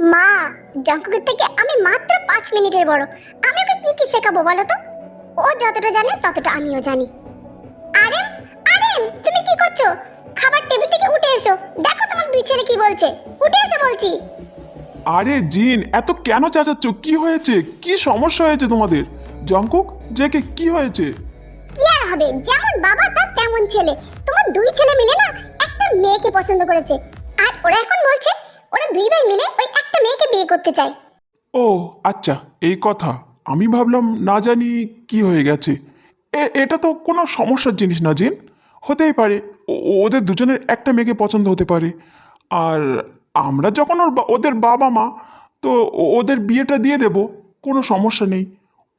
মা, জঙ্কুকের থেকে আমি মাত্র 5 মিনিটের বড়। আমি ওকে কি কি শেখাবো বলো তো? ও যতটা জানে ততটা আমিও জানি। আরে আরে, তুমি কি করছো? খাবার টেবিল থেকে উঠে এসো, দেখো তোমার দুই ছেলে কি বলছে। উঠে এসো বলছি। আরে জিন, এত কেন চেঁচাচ্ছ? কি হয়েছে? কি সমস্যা হয়েছে তোমাদের? জঙ্কুক, জেকে কি হয়েছে? কি আর হবে, যেমন বাবা তার তেমন ছেলে। তোমার দুই ছেলে মিলে না একটা মেয়েকে পছন্দ করেছে, আর ওরা এখন বলছে ওরা দুই ভাই মিলে ওই একটা মেয়েকে বিয়ে করতে চায়। ও আচ্ছা, এই কথা। আমি ভাবলাম না জানি কি হয়ে গেছে। এটা তো কোনো সমস্যার জিনিস না জিন। হতেই পারে ওদের দুজনের একটা মেয়েকে পছন্দ হতে পারে। আর আমরা যখন ওদের বাবা মা, তো ওদের বিয়েটা দিয়ে দেব, কোনো সমস্যা নেই।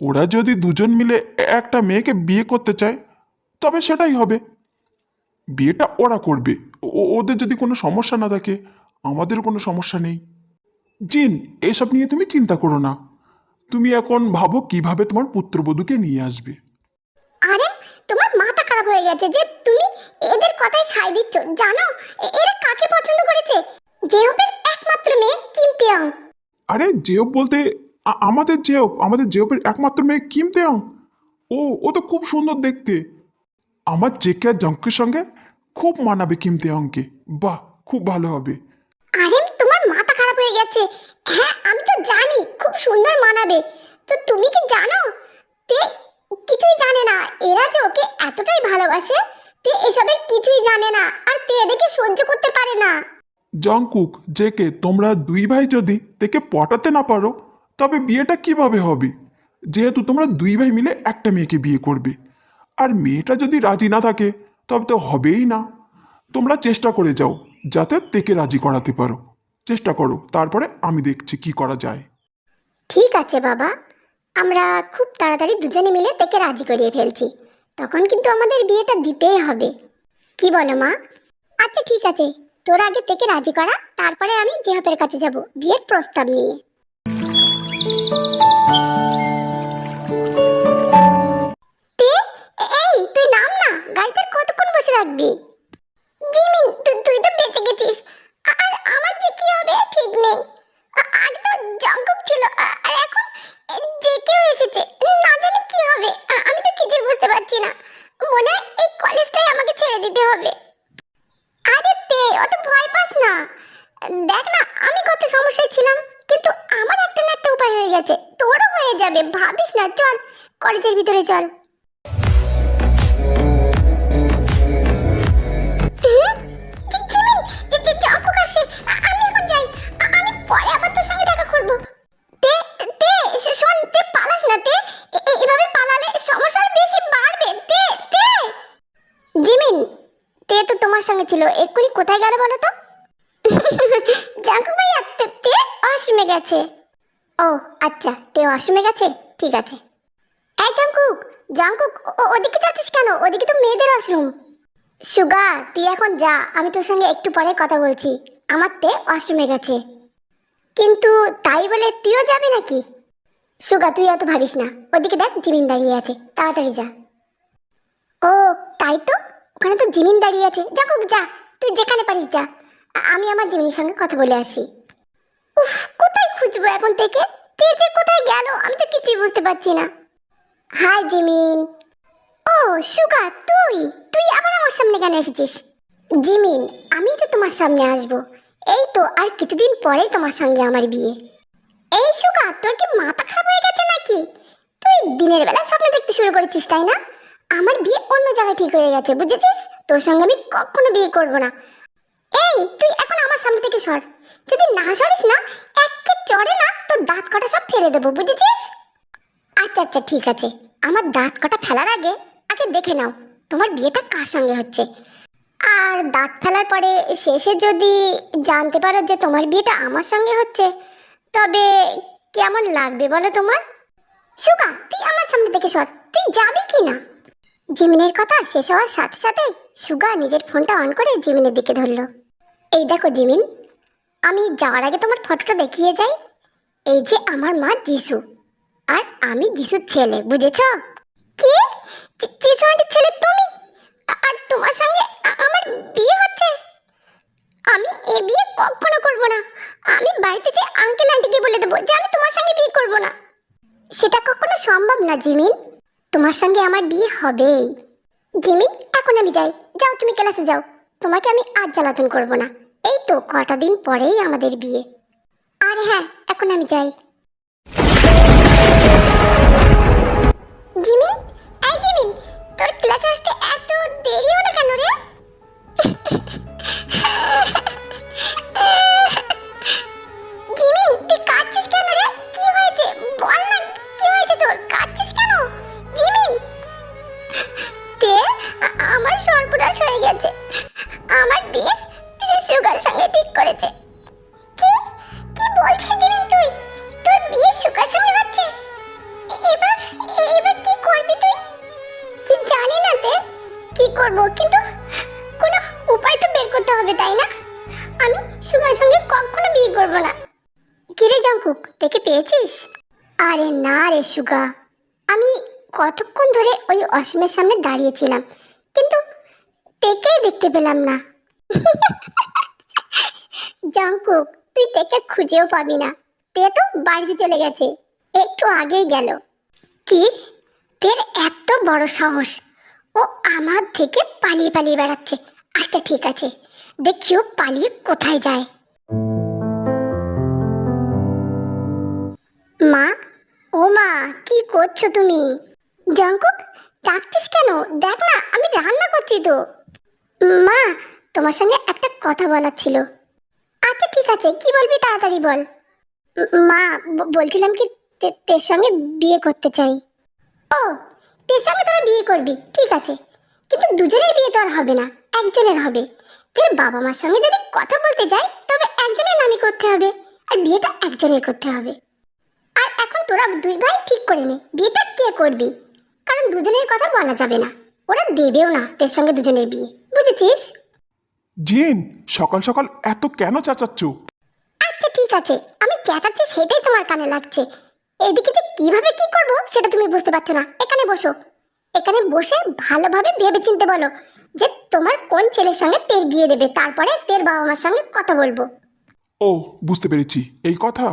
ওরা যদি দুজন মিলে একটা মেয়েকে বিয়ে করতে চায়, তবে সেটাই হবে। বিয়েটা ওরা করবে। ওদের যদি কোনো সমস্যা না থাকে, আমাদের কোনো সমস্যা নেই। জিন, এসব নিয়ে তুমি চিন্তা করো না। তুমি এখন ভাবো কিভাবে তোমার পুত্রবধূকে নিয়ে আসবে। আরে, তোমার মাথা খারাপ হয়ে গেছে যে তুমি এদের কথায় সায় দিচ্ছ। জানো এরা কাকে পছন্দ করেছে? জেহপের একমাত্র মেয়ে কিম তেয়ং। আরে জেওপ বলতে আমাদের জেওপের একমাত্র মেয়ে কিম তেয়ং। ও তো খুব সুন্দর দেখতে। আমার জেকে আর জঙ্কের সঙ্গে খুব মানাবে কিম তেয়ংকে। বাহ, খুব ভালো হবে। আরে, তোমার মাথা খারাপ হয়ে গেছে। হ্যাঁ, আমি তো জানি খুব সুন্দর মানাবে। তো তুমি কি জানো তে কিছুই জানে না। এরা যে ওকে এতটাই ভালোবাসে, তে এসবের কিছুই জানে না, আর তে এদেরকে সহ্য করতে পারে না। জঙ্কুক, জেকে, তোমরা দুই ভাই যদি তেকে পটাতে না পারো, তবে বিয়েটা কিভাবে হবে? যেহেতু তোমরা দুই ভাই মিলে একটা মেয়েকে বিয়ে করবে, আর মেয়েটা যদি রাজি না থাকে, তবে তো হবেই না। তোমরা চেষ্টা করে যাও যাতে তেকে রাজি করাতে পারো। চেষ্টা করো, তারপরে আমি দেখছি কি করা যায়। ঠিক আছে বাবা, আমরা খুব তাড়াতাড়ি দুজনে মিলে তেকে রাজি করিয়ে ফেলছি। তখন কিন্তু আমাদের বিয়েটা দিতেই হবে। কি বলো মা? আচ্ছা ঠিক আছে, তোরা আগে তেকে রাজি করা, তারপরে আমি জেহাপের কাছে যাব বিয়ের প্রস্তাব নিয়ে। তে, এই তুই নাম না, গাড়িতে আর কতক্ষণ বসে থাকবি? জিমিন, তুই তো বেঁচে গেছিস। আর আমার যে কি হবে ঠিক নেই। আগে তো জঙ্কুক ছিল, আর এখন যে কেউ এসেছে। না জানি কি হবে। আমি তো কিছুই বুঝতে পারছি না। মনে হয় এই কলেজটাই আমাকে ছেড়ে দিতে হবে। আরে তে, অত ভয় পাস না। দেখ না, আমি কত সমস্যায় ছিলাম, কিন্তু আমার একটা না একটা উপায় হয়ে গেছে। তোরও হয়ে যাবে, ভাবিস না। চল কলেজের ভিতরে চল। হুম, জিমিন, জঙ্কুক আসছে। আমি এখন যাই। আমি পরে আবার তোর সঙ্গে দেখা করব। তে তে শোন, তে পালাস না তে। এভাবে পালালে সমস্যা বেশি বাড়বে। তে তে জিমিন, তে তো তোমার সঙ্গে ছিল, এক্ষুনি কোথায় গেল বলো তো? জাঙ্কুক ভাইয়া, তে ওয়াশরুমে গেছে। ও আচ্ছা, তে ওয়াশরুমে গেছে, ঠিক আছে। এই জাঙ্কুক, জাঙ্কুক, ওদিকে যাচ্ছিস কেন? ওদিকে তো মেয়েদের ওয়াশরুম। সুগা, তুই এখন যা, আমি তোর সঙ্গে একটু পরে কথা বলছি। আমার তে ওয়াশরুমে গেছে। কিন্তু তাই বলে তুইও যাবি নাকি? সুগা, তুই এত ভাবিস না। ওদিকে দেখ, জিমিন দাঁড়িয়ে আছে, তাড়াতাড়ি যা। ও তাই তো, ওখানে তো জিমিন দাঁড়িয়ে আছে। জাঙ্কুক যা, তুই যেখানে পারিস যা। আমি আমার জিমিনের সঙ্গে কথা বলে আসি। উফ, কোথায় খুঁজবো এখন থেকে? তে যে কোথায় গেল আমি তো কিছুই বুঝতে পারছি না। High Jimin. ও সুগা, তুই তুই আবার আমার সামনে কেন এসেছিস? জিমিন, আমি তো তোমার সামনে আসবো। এই তো আর কিছুদিন পরেই তোমার সঙ্গে আমার বিয়ে। এই সুগা, তোর কি মাথা খারাপ হয়ে গেছে নাকি? তুই দিনের বেলা স্বপ্ন দেখতে শুরু করেছিস তাই না? আমার বিয়ে অন্য জায়গায় ঠিক হয়ে গেছে, বুঝেছিস? তোর সঙ্গে আমি কখনো বিয়ে করব না। এই তুই এখন আমার সামনে থেকে সর। যদি না সরিস না, একে চড়ে না তোর দাঁত কটা সব ফেলে দেবো, বুঝেছিস? আচ্ছা আচ্ছা ঠিক আছে। আমার দাঁত কটা ফেলার আগে আগে দেখে নাও তোমার বিয়েটা কার সঙ্গে হচ্ছে। আর দাঁত ফেলার পরে শেষে যদি জানতে পারো যে তোমার বিয়েটা আমার সঙ্গে হচ্ছে, তবে কেমন লাগবে বলো তোমার? সুগা, তুই আমার সামনে থেকে সর। তুই যাবি কি না? জিমিনের কথা শেষ হওয়ার সাথে সাথে সুগা নিজের ফোনটা অন করে জিমিনের দিকে ধরলো। এই দেখো জিমিন, আমি যাওয়ার আগে তোমার ফটোটা দেখিয়ে যাই। এই যে আমার মা যিশু, আর আমি যিশুর ছেলে, বুঝেছো? কি? যিশু আন্টির ছেলে তুমি? আর তোমার সঙ্গে আমার বিয়ে হচ্ছে? আমি এ বিয়ে কখনো করব না। আমি বাড়িতে যে আঙ্কেল আন্টিকে বলে দেবো যে আমি তোমার সঙ্গে বিয়ে করব না। সেটা কখনো সম্ভব না জিমিন। তোমার সঙ্গে আমার বিয়ে হবেই। জিমিন, এখন আমি যাই। যাও, তুমি ক্লাসে যাও। তোমাকে আমি আজ জ্বালাতন করব না। এই তো কটা দিন পরেই আমাদের বিয়ে। আর হ্যাঁ, এখন আমি যাই। জিমিন, এই জিমিন, তোর ক্লাসে আসতে এত দেরি হলো কেন রে? জিমিন, তুই কাঁদছিস কেন রে? কি হয়েছে বল না, কি হয়েছে তোর? কাঁদছিস কেন জিমিন? তে আমার সর্বনাশ হয়ে গেছে। আমার বিয়ে সে সুগার সঙ্গে ঠিক করেছে। কি কি বলছিস জিমিন তুই? তোর বিয়ে সুগার সঙ্গে হচ্ছে? এবার এবার কি করবি তুই? তুই জানি না তে কি করব, কিন্তু কোনো উপায় তো বের করতে হবে, তাই না? আমি সুগার সঙ্গে কখনো বিয়ে করব না। কিরে জঙ্কুক, দেখে পেয়েছিস? আরে না রে সুগা, আমি কতক্ষণ ধরে ওই অসীমের সামনে দাঁড়িয়েছিলাম, কিন্তু তেকেই দেখতে পেলাম না। জঙ্কুক, তুই তেকে খুঁজেও পাবি না। তে তো বাড়িতে চলে গেছে, একটু আগেই গেল। কি? তের এত বড় সাহস! ও আমার থেকে পালিয়ে পালিয়ে বেড়াচ্ছে। আচ্ছা ঠিক আছে, দেখিও পালিয়ে কোথায় যায়। মা, ও মা, কি করছো তুমি? জঙ্কুক, ডাকছিস কেন? দেখ না, আমি রান্না করছি তো। মা, তোমার সঙ্গে একটা কথা বলার ছিল। আচ্ছা ঠিক আছে, কি বলবি তাড়াতাড়ি বল। মা, বলছিলাম কি, তের সঙ্গে বিয়ে করতে চাই। ও, তের সঙ্গে তোরা বিয়ে করবি, ঠিক আছে, কিন্তু দুজনের বিয়ে তো আর হবে না, একজনের হবে। তোর বাবা মার সঙ্গে যদি কথা বলতে যাই, তবে একজনের নামই করতে হবে, আর বিয়েটা একজনের করতে হবে। আর এখন তোরা দুই ভাই ঠিক করে নে বিয়েটা কে করবি, কারণ দুজনের কথা বলা যাবে না। ওরা দেবেও না তোর সঙ্গে দুজনের বিয়ে, বুঝেছিস? জিন, সকাল সকাল এত কেন চেঁচাচ্ছ? আচ্ছা ঠিক আছে, আমি চেঁচাচ্ছি সেটাই তোমার কানে লাগছে। এইদিকে যে কিভাবে কি করব সেটা তুমি বুঝতে পারছো না। এখানে বসো, এখানে বসে ভালোভাবে ভেবে চিনতে বলো যে তোমার কোন ছেলের সঙ্গে তের বিয়ে দেবে, তারপরে তের বাবা মার সঙ্গে কথা বলবো। ও, বুঝতে পেরেছি, এই কথা।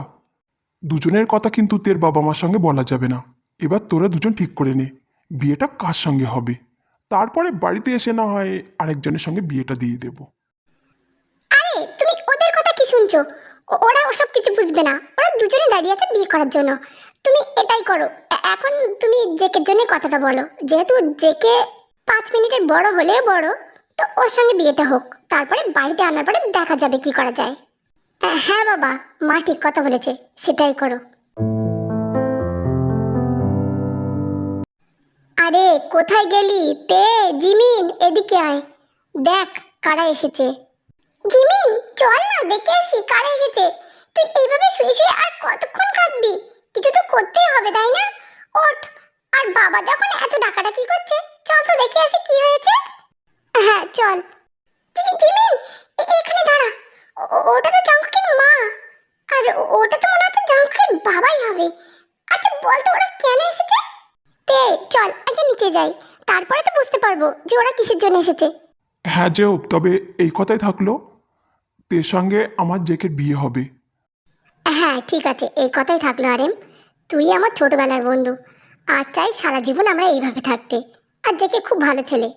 দুজনের কথা কিন্তু তোর বাবা মার সঙ্গে বলা যাবে না। এবার তোরা দুজন ঠিক করে নে বিয়েটা কার সঙ্গে হবে, তারপরে বাড়িতে এসে না হয় আরেকজনের সঙ্গে বিয়েটা দিয়ে দেব। আরে তুমি ওদের কথা কি শুনছো? ওরা ওসব কিছু বুঝবে না। ওরা দুজনে দাঁড়িয়ে আছে বিয়ে করার জন্য। তুমি এটাই করো। এখন তুমি জেকের জন্য কথাটা বলো, যেহেতু জেকে 5 মিনিটের বড় হলেও বড়, তো ওর সঙ্গে বিয়েটা হোক, তারপরে বাড়িতে আনার পরে দেখা যাবে কি করা যায়। হ্যাঁ বাবা, মা ঠিক কথা বলেছে, সেটাই করো। আরে কোথায় গেলি তে? জিমিন, এদিকে আয়, দেখ কারা এসেছে। জিমিন, চল না দেখে আসি কারা এসেছে। তুই এইভাবে শুয়ে শুয়ে আর কতক্ষণ কাঁদবি? কিছু তো করতেই হবে, তাই না? ওঠ। আর বাবা যখন এত ডাকাডাকি করছে, চল তো দেখে আসি কি হয়েছে। হ্যাঁ চল। জিমিন, এখানে দাঁড়া। ওটা তো জঙ্কুকের মা, আর ওটা তো মনে হচ্ছে জঙ্কুকের বাবাই হবে। আচ্ছা বল তো ওরা কেন এসেছে? তে চল আগে নিচে যাই, তারপরে তো বুঝতে পারবো যে ওরা কিসের জন্য এসেছে। হ্যাঁ যেও, তবে এই কথাই থাকলো, তোর সঙ্গে আমার জেকের বিয়ে হবে। হ্যাঁ ঠিক আছে, এই কথাই থাকলো। আরেম, তুই আমার ছোটবেলার বন্ধু, আর চাই সারা জীবন আমরা এইভাবে থাকতে। আর জেকে খুব ভালো ছেলে,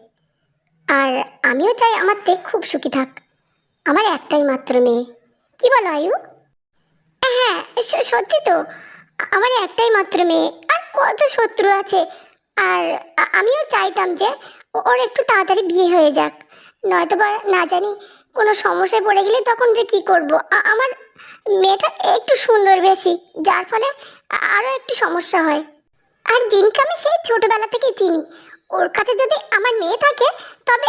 আর আমিও চাই আমার তে খুব সুখী থাক। আমার একটাই মাত্র মেয়ে। কি বলো আয়ু? হ্যাঁ সত্যি তো, আমার একটাই মাত্র মেয়ে, আর কত শত্রু আছে। আর আমিও চাইতাম যে ওর একটু তাড়াতাড়ি বিয়ে হয়ে যাক, নয়তো বা না জানি কোনো সমস্যায় পড়ে গেলে তখন যে কি করব। আমার মেয়েটা একটু সুন্দর বেশি, যার ফলে আরও একটু সমস্যা হয়। আর জিনকে আমি সেই ছোটবেলা থেকে চিনি, ওর কাছে যদি আমার মেয়ে থাকে, তবে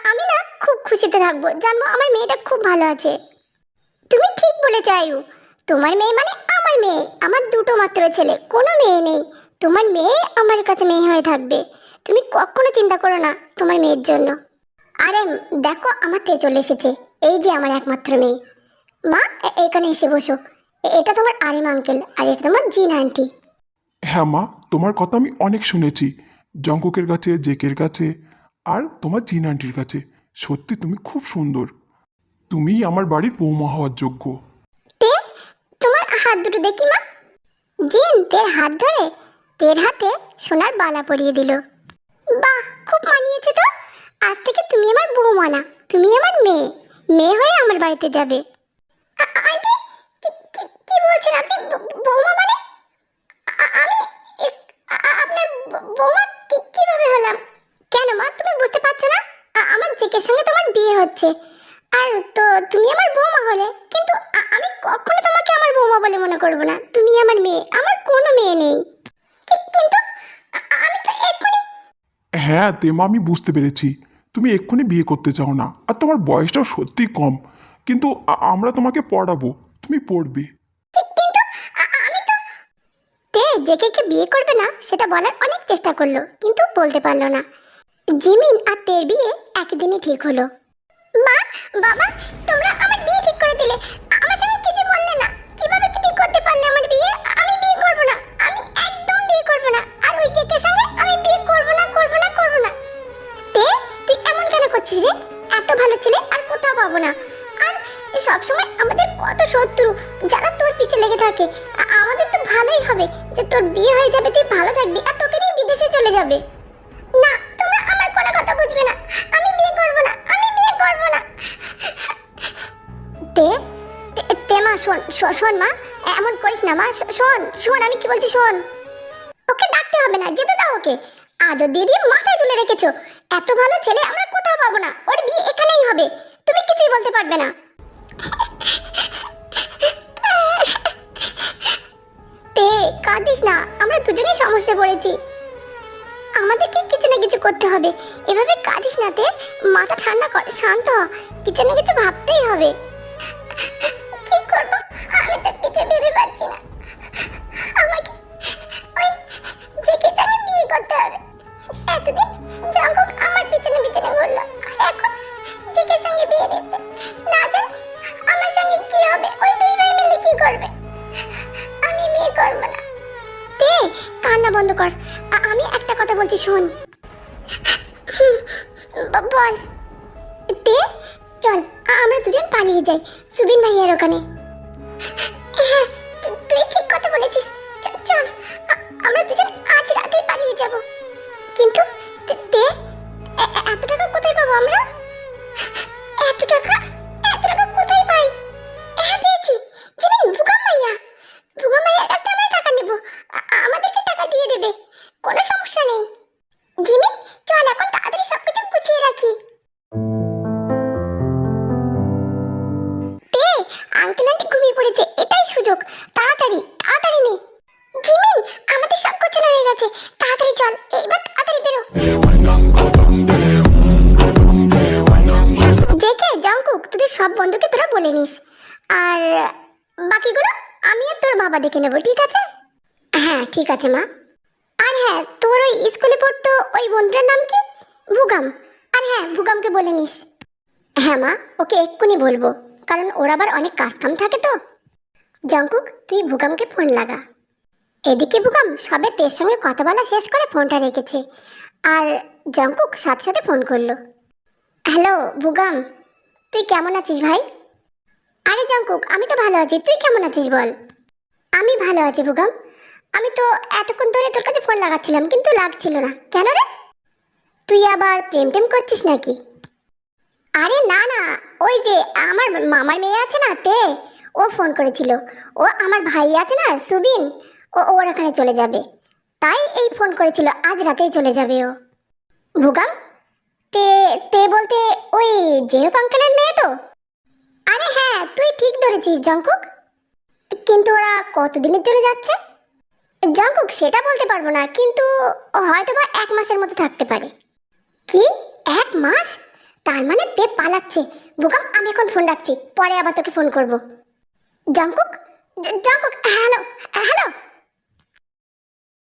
আমি না খুব খুশিতে থাকবো, জানবো আমার মেয়েটা খুব ভালো আছে। তুমি ঠিক বলেছ আয়ু, তোমার মেয়ে মানে আমার মেয়ে। আমার দুটো মাত্র ছেলে, কোনো মেয়ে নেই। তোমার মেয়ে আমার কাছে মেয়ে হয়ে থাকবে। তুমি কখনো চিন্তা করো না তোমার মেয়ের জন্য। আরে দেখো, আমার তে চলে এসেছে, এই যে আমার একমাত্র মেয়ে। মা, এখানে এসে বসো। এটা তোমার আরিম আঙ্কেল, আর এটা তোমার জিন আন্টি। হ্যাঁ মা, তোমার কথা আমি অনেক শুনেছি, জঙ্কুকের কাছে, জেকের কাছে, আর তোমার জিন আন্টির কাছে। সত্যি তুমি খুব সুন্দর। তুমিই আমার বাড়ির বৌমা হওয়ার যোগ্য। তে তোমার হাত দুটো দেখি মা। জিন তের হাত ধরে তের হাতে সোনার বালা পরিয়ে দিল। বাহ, খুব মানিয়েছে তো। আজ থেকে তুমি আমার বৌমা না, তুমি আমার মেয়ে। মেয়ে হয়ে আমার বাড়িতে যাবে। আন্টি, কি বলছেন আপনি? বৌমা মানে আমি আপনার বৌমা কিভাবে হলাম? কেন মা, তুমি বুঝতে পারছো না? আমার জেকের সঙ্গে তোমার বিয়ে হচ্ছে, আর তো তুমি আমার বৌমা হলে। কিন্তু আমি কখনো তোমাকে আমার বৌমা বলে মনে করবো না। তুমি আমার মেয়ে, আমার কোনো মেয়ে নেই। কিন্তু আমি তো এক্ষুনি। হ্যাঁ তেমা, আমি বুঝতে পেরেছি তুমি এক্ষুনি বিয়ে করতে চাও না, আর তোমার বয়সটাও সত্যিই কম। কিন্তু আমরা তোমাকে পড়াবো, তুমি পড়বে। কিন্তু আমি তো। তে জেকে বিয়ে করবে না সেটা বলার অনেক চেষ্টা করলো, কিন্তু বলতে পারলো না। জিমিন আর তের বিয়ে একদিনই ঠিক হলো। মা, বাবা, তোমরা আমার বিয়ে ঠিক করে দিলে, আমার সঙ্গে কিছু বললে না। কিভাবে ঠিক করতে পারলে আমার বিয়ে? আমি বিয়ে করব না, আমি একদম বিয়ে করব না। আর ওই জেকের সঙ্গে আমি বিয়ে করব না, করব না, করব না। তে তুই এমন কেন করছিস রে? এত ভালো ছেলে আর কোথাও পাবো না। আর সবসময় আমাদের কত শত্রু যারা তোর পিছে লেগে থাকে। আমাদের তো ভালোই হবে যে তোর বিয়ে হয়ে যাবে, তুই ভালো থাকবি, আর তোকে নিয়ে বিদেশে চলে যাবে। না, তোমরা আমার কোনো কথা বুঝবে না। আমি বিয়ে করব না, আমি বিয়ে করব না। তে তে মা, শোন শোন মা, এমন করিস না মা। শোন শোন, আমি কি বলছি শোন। ওকে ডাকতে হবে না, যেতে দাও ওকে। আদর দিয়ে দিয়ে মাথায় তুলে রেখেছো। এত ভালো ছেলে আমরা কোথাও পাবো না, ওর বিয়ে এখানেই হবে। তুমি কিছুই বলতে পারবে না। তে কাঁদিস না, আমরা দুজনেই সমস্যায় পড়েছি। আমাদেরকে কিছু না কিছু করতে হবে। এভাবে কাঁদিস না তে, মাথা ঠান্ডা কর, শান্ত হ। কিছু না কিছু ভাবতেই হবে। কি করব? আমি তো কিছু ভেবে পাচ্ছি না। আমাকে ওই জেকে সঙ্গে বিয়ে করতে হবে। এতদিন জঙ্গক আমার পিছনে পিছনে ঘুরলো, আর এখন জেকের সঙ্গে বিয়ে দিচ্ছে। না জানি আমার সঙ্গে কি হবে। ওই দুই ভাই মিলে কি করবে? আমি বিয়ে করব না। তে কান্না বন্ধ কর। আমি একটা কথা বলছি, শোন। বল। তে চল, আমরা দুজন পালিয়ে যাই সুবিন ভাইয়ার ওখানে। হ্যাঁ, তুই ঠিক কথা বলেছিস। চল, আমরা দুজন আজ রাতেই পালিয়ে যাব। কিন্তু তে এত টাকা কোথায় পাবো আমরা? এত টাকা কোথায় পাই? হ্যাঁ, পেয়েছি। জিমিন, ভুকাম ভাইয়ার কাছ থেকে আমরা টাকা নেব। আমাদেরকে টাকা দিয়ে দেবে, কোনো সমস্যা নেই। জিমিন, চল এখন তাড়াতাড়ি সবকিছু গুছিয়ে রাখি। তে আঙ্কেল আন্টি ঘুমিয়ে পড়েছে, এটাই সুযোগ। তাড়াতাড়ি তাড়াতাড়ি নে। জিমিন, আমাদের সব গোছানো হয়ে গেছে, তাড়াতাড়ি চল। এইবার তাড়াতাড়ি বেরো। জেকে, জঙ্কুক, তোদের সব বন্ধুকে তোরা বলে নিস। আর বাকিগুলো আমি আর তোর বাবা দেখে নেব, ঠিক আছে? হ্যাঁ ঠিক আছে মা। আর হ্যাঁ, তোর ওই স্কুলে পড়তো ওই বন্ধুটার নাম কি? ভুগাম। আর হ্যাঁ, ভুগামকে বলে নিস। হ্যাঁ মা, ওকে এক্ষুনি বলবো, কারণ ওর আবার অনেক কাজ কাম থাকে তো। জঙ্কুক, তুই ভুগামকে ফোন লাগা। এদিকে ভুগাম সবে তের সঙ্গে কথা বলা শেষ করে ফোনটা রেখেছে, আর জঙ্কুক সাথে সাথে ফোন করলো। হ্যালো ভুগাম, তুই কেমন আছিস ভাই? আরে জঙ্কুক, আমি তো ভালো আছি, তুই কেমন আছিস বল? আমি ভালো আছি ভুগাম। আমি তো এতক্ষণ ধরে তোর কাছে ফোন লাগাচ্ছিলাম, কিন্তু লাগছিল না। কেন রে? তুই আবার প্রেম টেম করছিস নাকি? আরে না না, ওই যে আমার মামার মেয়ে আছে না তে, ও ফোন করেছিল। ও আমার ভাই আছে না সুবিন, ওর ওখানে চলে যাবে, তাই এই ফোন করেছিল। আজ রাতেই চলে যাবে ও। ভুগাম, তে তে বলতে ওই জেহব আঙ্কেলের মেয়ে তো? আরে হ্যাঁ, তুই ঠিক ধরেছিস জঙ্কুক। কিন্তু ওরা কতদিনের জন্য যাচ্ছে? জঙ্কুক, সেটা বলতে পারবো না, কিন্তু হয়তো বা 1 মাসের মতো থাকতে পারে। কি 1 মাস? তার মানে তে পালাচ্ছে। ভুগাম, আমি এখন ফোন রাখছি, পরে আবার তোকে ফোন করব। Jungkook, Jungkook, hello hello.